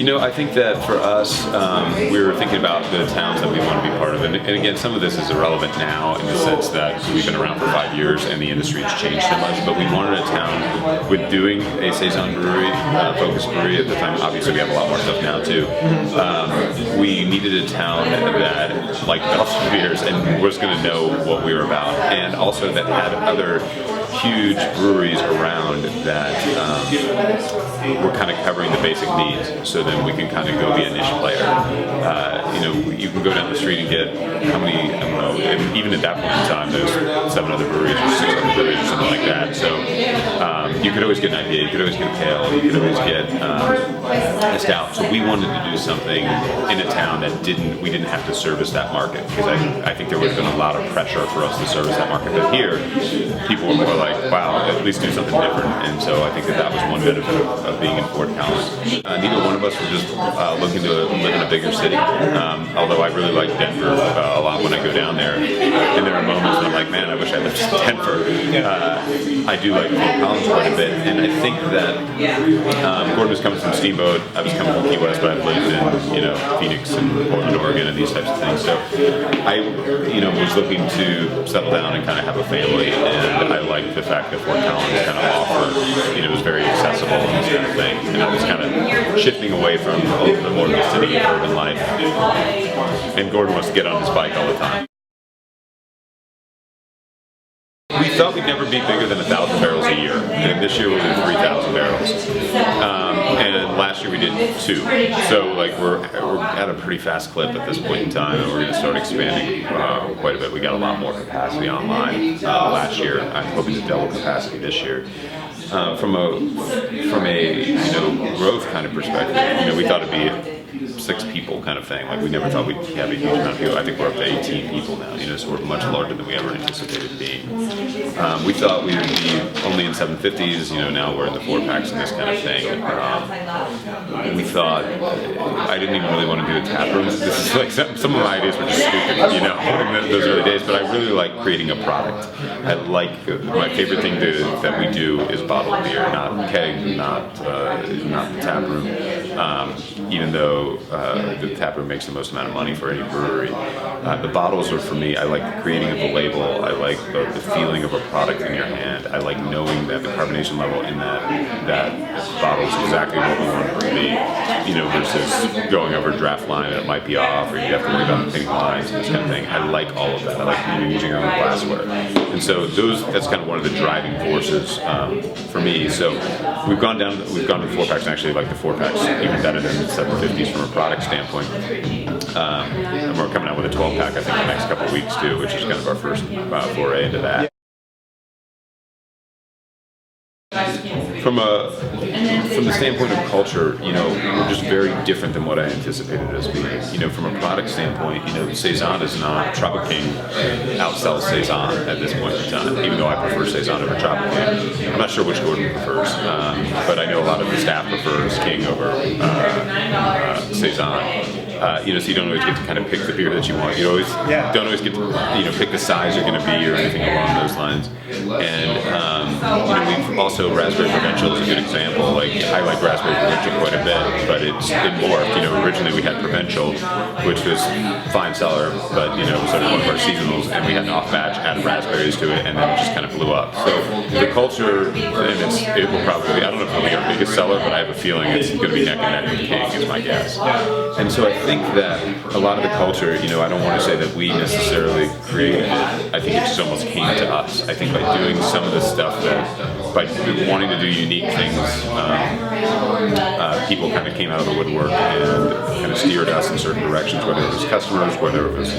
I think that for us, we were thinking about the towns that we want to be part of. And again, some of this is irrelevant now in the sense that we've been around for 5 years and the industry has changed so much. But we wanted a town with doing a Saison brewery, focused brewery at the time. Obviously, we have a lot more stuff now too. We needed a town that liked Belgian beers and was going to know what we were about. And also that had other huge breweries around that were kind of covering the basic needs, so then we can kind of go be a niche player. You can go down the street and get how many, I don't know, and even at that point in time there's 7 other breweries or 6 other breweries or something like that, so you could always get an IPA, you could always get a pale, you could always get a stout. So we wanted to do something in a town that we didn't have to service that market, because I think there would have been a lot of pressure for us to service that market. But here, people were more like, wow, at least do something different. And so I think that was one benefit of being in Fort Collins. Neither one of us were just looking to live in a bigger city. Although I really like Denver a lot when I go down there. And there are moments when I'm like, man, I wish I lived in Denver. I do like Fort Collins quite a bit. And I think that Gordon was coming from Steamboat. I was coming from Key West, but I've lived in Phoenix and Portland, Oregon, and these types of things. So I was looking to settle down and kind of have a family. And I liked the fact that Fort Collins kind of offered, it was very accessible and this kind of thing. And I was kind of shifting away from a little bit more of the city and urban life. And Gordon wants to get on his bike all the time. We thought we'd never be bigger than 1,000 barrels a year, and this year we did 3,000 barrels. And last year we did 2. So we're at a pretty fast clip at this point in time, and we're going to start expanding quite a bit. We got a lot more capacity online last year. I'm hoping to double capacity this year. From a growth kind of perspective, we thought it'd be 6 people kind of thing. We never thought we'd have a huge amount of people. I think we're up to 18 people now, so we're much larger than we ever anticipated being. We thought we would be only in 750s, now we're in the 4-packs and this kind of thing. We thought, I didn't even really want to do a tap room. This is like some of my ideas were just stupid, in those early days, but I really like creating a product. I like, my favorite thing that we do is bottled beer, not keg, not the tap room. Even though the tap room makes the most amount of money for any brewery. The bottles are, for me, I like the creating of the label, I like the feeling of a product in your hand, I like knowing that the carbonation level in that bottle is exactly what we want it to be, versus going over a draft line and it might be off, or you have to worry about pink lines and this kind of thing. I like all of that. I like using our own glassware. And so that's kind of one of the driving forces for me. So we've gone to 4-packs, and actually like the 4-packs even better than the 750s from a product standpoint. And we're coming out with a 12-pack, I think, in the next couple of weeks too, which is kind of our first foray into that. From the standpoint of culture, we're just very different than what I anticipated us being. From a product standpoint, Saison is not, Tropic King outsells Saison at this point in time, even though I prefer Saison over Tropic King. I'm not sure which Gordon prefers, but I know a lot of the staff prefers King over Saison. So you don't always get to kind of pick the beer that you want. You don't always get to pick the size you're going to be or anything along those lines. And we've also, Raspberry Provincial is a good example. I like Raspberry Provincial quite a bit, but it morphed. Originally we had Provincial, which was fine cellar, but sort of one of our seasonals, and we had an off batch, added raspberries to it, and then it just kind of blew up. So the culture, and it will probably, I don't know if it'll be our biggest seller, but I have a feeling it's going to be neck and neck with King, is my guess. And so I think that a lot of the culture, I don't want to say that we necessarily created it. I think it just almost came to us. I think by doing some of the stuff by wanting to do unique things, people kind of came out of the woodwork and kind of steered us in certain directions, whether it was customers, whether it was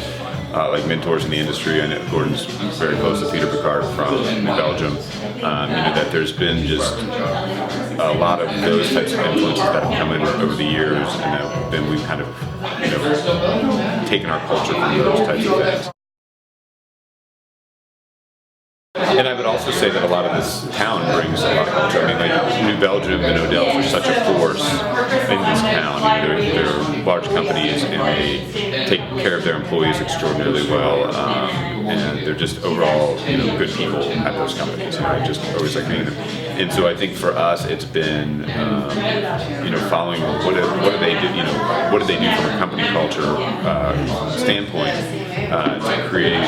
like mentors in the industry. I know Gordon's very close to Peter Picard from Belgium. That there's been just a lot of those types of influences that have come in over the years, and then we've kind of taken our culture from those types of things. And I would also say that a lot of this town brings a lot of culture. New Belgium and Odell's are such a force in this town. They're large companies, and they take care of their employees extraordinarily well. And they're just overall, good people at those companies. I just always like meeting them. And so I think for us, it's been, following what do they do, what do they do from a company culture standpoint to create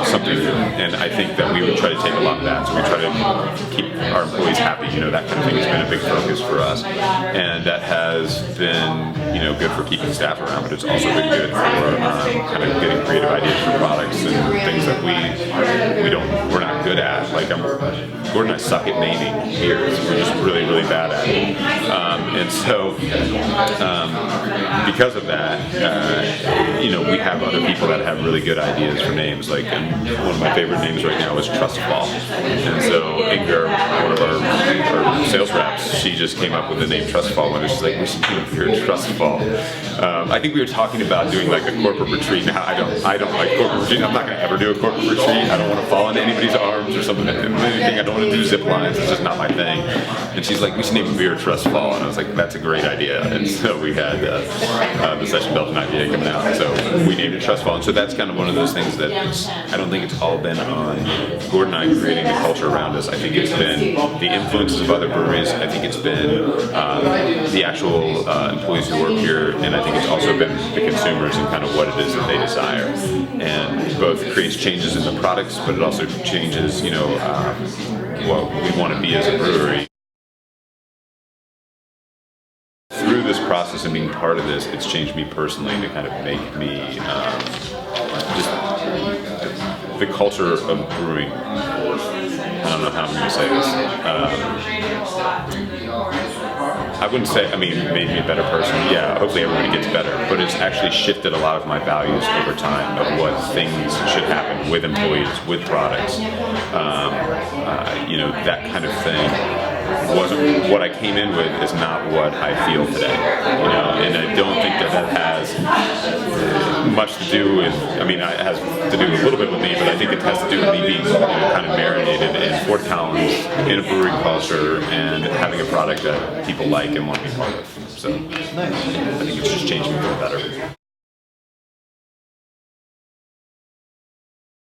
something new. And I think that we would try to take a lot of that. So we try to keep our employees happy. That kind of thing has been a big focus for us, and that has been, good for keeping staff around. But it's also been good for kind of getting creative ideas for products and things that we're not good at. Like Gordon and I suck at naming beers. We're just really, really bad at it. And so because of that, we have other people that have really good ideas for names. Like, one of my favorite names right now is Trustfall. And so Inger, one of our sales reps, she just came up with the name Trustfall, and she's like, we should do a beer Trustfall. I think we were talking about doing like a corporate retreat. Now, I don't like corporate retreat. I'm not going to ever do a corporate retreat. I don't want to fall into anybody's arms or something. Anything. I don't want to do zip lines. It's just not my thing. And she's like, we should name a beer Trustfall. And I was like, that's a great idea. And so we had the Session Belgian IPA coming out. So we named it Trustfall. And so that's kind of one of those things that I don't think it's all been on Gordon and I creating the culture around us. I think it's been the influences of other breweries. I think it's been the actual employees who work here. And I think it's also been the consumers and kind of what it is that they desire. And both creates changes in the products, but it also changes, what we want to be as a brewery. Through this process and being part of this, it's changed me personally to kind of make me just the culture of brewing. I don't know how I'm going to say this. I wouldn't say, it made me a better person. Yeah, hopefully everybody gets better. But it's actually shifted a lot of my values over time of what things should happen with employees, with products. That kind of thing wasn't what I came in with, is not what I feel today. And I don't think that has much to do with, it has to do a little bit with me, but I think it has to do with me being kind of marinated in Fort Collins, in a brewing culture, and having a product that people like and want to be part of. So I think it's just changed me for the better.